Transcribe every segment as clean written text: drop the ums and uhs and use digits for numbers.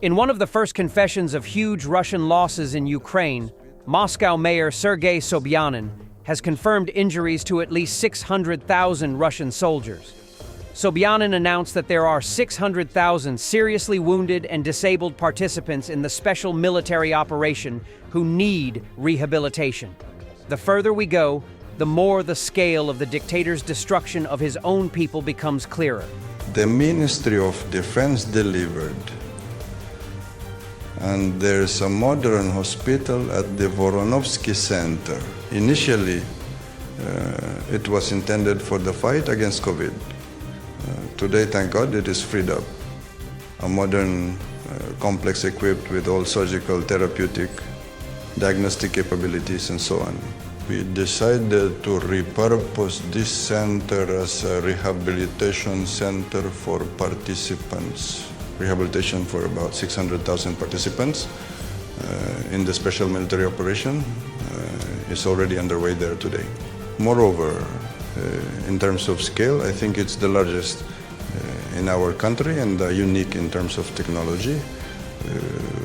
In one of the first confessions of huge Russian losses in Ukraine, Moscow Mayor Sergei Sobyanin has confirmed injuries to at least 600,000 Russian soldiers. Sobyanin announced that there are 600,000 seriously wounded and disabled participants in the special military operation who need rehabilitation. The further we go, the more the scale of the dictator's destruction of his own people becomes clearer. The Ministry of Defense delivered, and there's a modern hospital at the Voronovsky Center. Initially, it was intended for the fight against COVID. Today, thank God, it is freed up. A modern complex equipped with all surgical, therapeutic, diagnostic capabilities, and so on. We decided to repurpose this center as a rehabilitation center for participants. Rehabilitation for about 600,000 participants in the special military operation is already underway there today. Moreover, in terms of scale, I think it's the largest in our country and unique in terms of technology.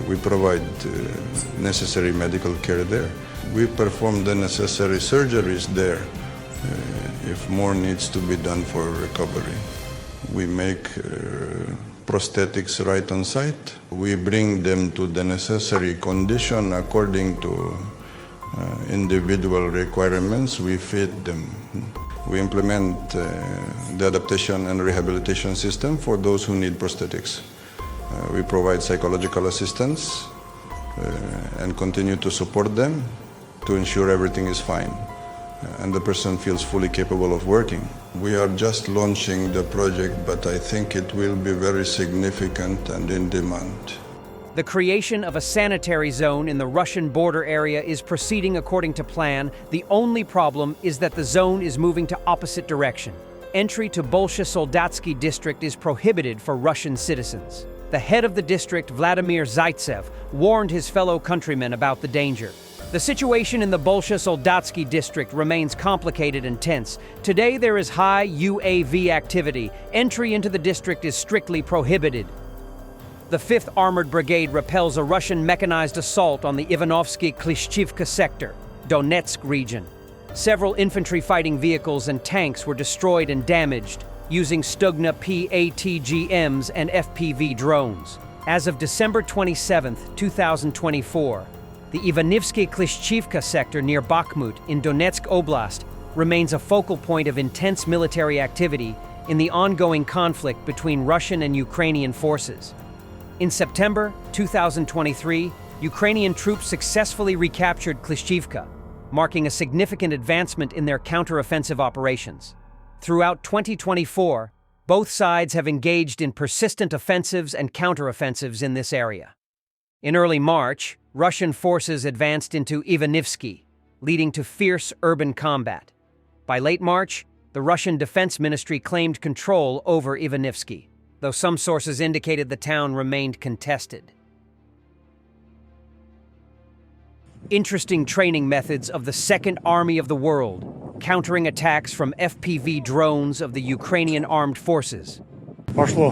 We provide necessary medical care there. We perform the necessary surgeries there if more needs to be done for recovery. We make prosthetics right on site. We bring them to the necessary condition according to individual requirements. We fit them. We implement the adaptation and rehabilitation system for those who need prosthetics. We provide psychological assistance and continue to support them to ensure everything is fine and the person feels fully capable of working. We are just launching the project, but I think it will be very significant and in demand. The creation of a sanitary zone in the Russian border area is proceeding according to plan. The only problem is that the zone is moving to opposite direction. Entry to Bolsha Soldatsky district is prohibited for Russian citizens. The head of the district, Vladimir Zaitsev, warned his fellow countrymen about the danger. The situation in the Bolsha Soldatsky district remains complicated and tense. Today there is high UAV activity. Entry into the district is strictly prohibited. The 5th Armored Brigade repels a Russian mechanized assault on the Ivanovsky-Klishchivka sector, Donetsk region. Several infantry fighting vehicles and tanks were destroyed and damaged using Stugna PATGMs and FPV drones. As of December 27, 2024, the Ivanovsky-Klishchivka sector near Bakhmut in Donetsk Oblast remains a focal point of intense military activity in the ongoing conflict between Russian and Ukrainian forces. In September 2023, Ukrainian troops successfully recaptured Klishchivka, marking a significant advancement in their counteroffensive operations. Throughout 2024, both sides have engaged in persistent offensives and counteroffensives in this area. In early March, Russian forces advanced into Ivanivsky, leading to fierce urban combat. By late March, the Russian Defense Ministry claimed control over Ivanivsky, though some sources indicated the town remained contested. Interesting training methods of the Second Army of the World, countering attacks from FPV drones of the Ukrainian armed forces. Пошло.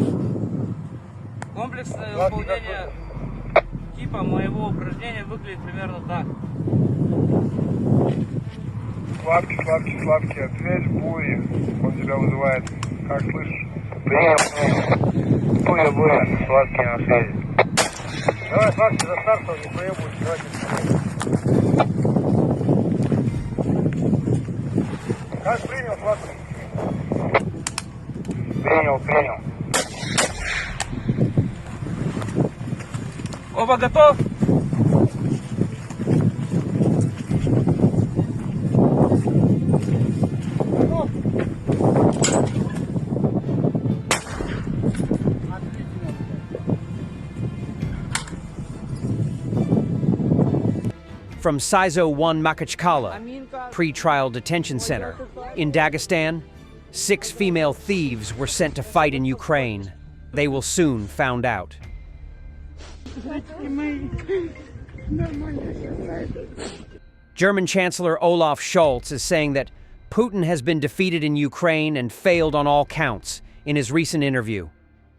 Комплексное выполнение типа моего упражнения выглядит примерно так. Сладкий ответь, бури. Он тебя вызывает. Как слышишь? Бури, сладкий на связи. Давай, сладкий, за старта, не проебывай, давайте. Как принял, сладкий? Принял. Оба готов? From Sizo 1 Makhachkala, pre-trial detention center, in Dagestan, 6 female thieves were sent to fight in Ukraine. They will soon found out. German Chancellor Olaf Scholz is saying that Putin has been defeated in Ukraine and failed on all counts in his recent interview.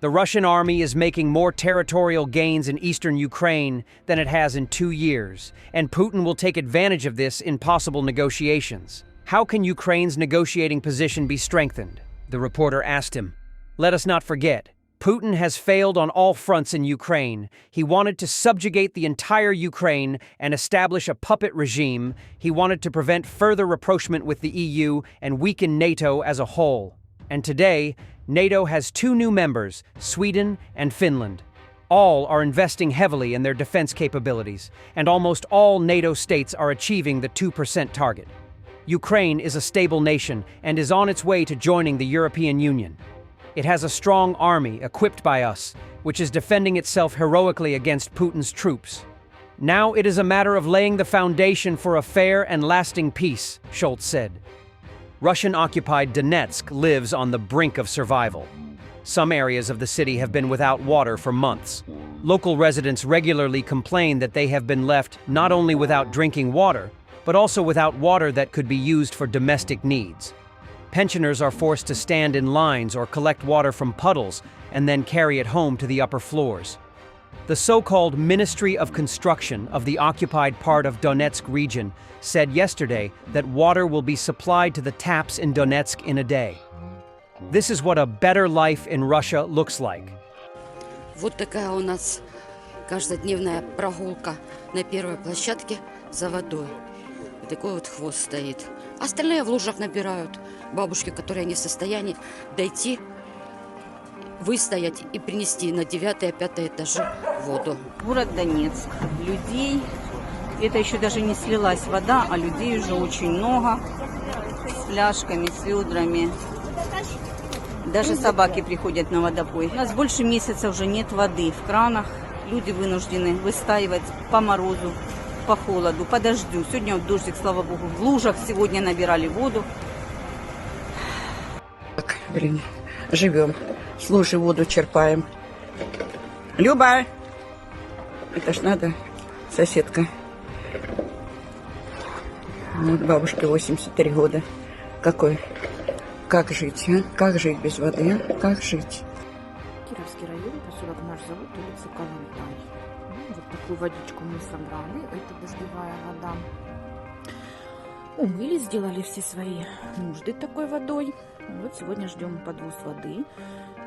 The Russian army is making more territorial gains in eastern Ukraine than it has in 2 years, and Putin will take advantage of this in possible negotiations. How can Ukraine's negotiating position be strengthened? The reporter asked him. Let us not forget, Putin has failed on all fronts in Ukraine. He wanted to subjugate the entire Ukraine and establish a puppet regime. He wanted to prevent further rapprochement with the EU and weaken NATO as a whole. And today, NATO has 2 new members, Sweden and Finland. All are investing heavily in their defense capabilities, and almost all NATO states are achieving the 2% target. Ukraine is a stable nation and is on its way to joining the European Union. It has a strong army equipped by us, which is defending itself heroically against Putin's troops. Now it is a matter of laying the foundation for a fair and lasting peace, Scholz said. Russian-occupied Donetsk lives on the brink of survival. Some areas of the city have been without water for months. Local residents regularly complain that they have been left not only without drinking water, but also without water that could be used for domestic needs. Pensioners are forced to stand in lines or collect water from puddles and then carry it home to the upper floors. The so-called Ministry of Construction of the occupied part of Donetsk region said yesterday that water will be supplied to the taps in Donetsk in a day. This is what a better life in Russia looks like. Вот такая у нас каждодневная прогулка на первой площадке за водой. И такой вот хвост стоит. Остальные в лужах набирают. Бабушки, которые не в состоянии дойти, выстоять и принести на 9-5 этажи воду. Город Донецк. Людей, это еще даже не слилась вода, а людей уже очень много. С фляжками, с ведрами. Даже собаки приходят на водопой. У нас больше месяца уже нет воды в кранах. Люди вынуждены выстаивать по морозу, по холоду, по дождю. Сегодня вот дождик, слава богу, в лужах сегодня набирали воду. Так, блин, живем. С лужи воду черпаем. Люба! Это ж надо, соседка. Вот бабушке 83 года. Как жить, а? Как жить без воды, а? Как жить? Кировский район, поселок Наш Завод, улица Калантай. Вот такую водичку мы собрали. Это дождевая вода. Умыли, сделали все свои нужды такой водой. Вот сегодня ждем подвоз воды.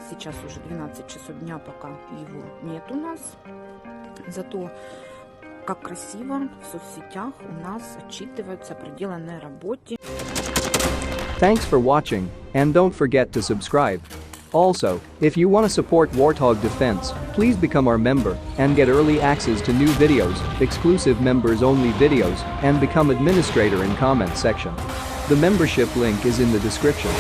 Сейчас уже 12 часов дня, пока его нет у нас. Зато как красиво в соцсетях у нас отчитываются о проделанной работе. Thanks for watching, and don't forget to subscribe. Also, if you want to support Warthog Defense, please become our member and get early access to new videos, exclusive members-only videos, and become administrator in comment section. The membership link is in the description.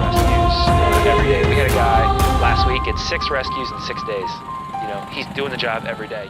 Rescues every day. We had a guy last week at 6 rescues in 6 days. You know, he's doing the job every day.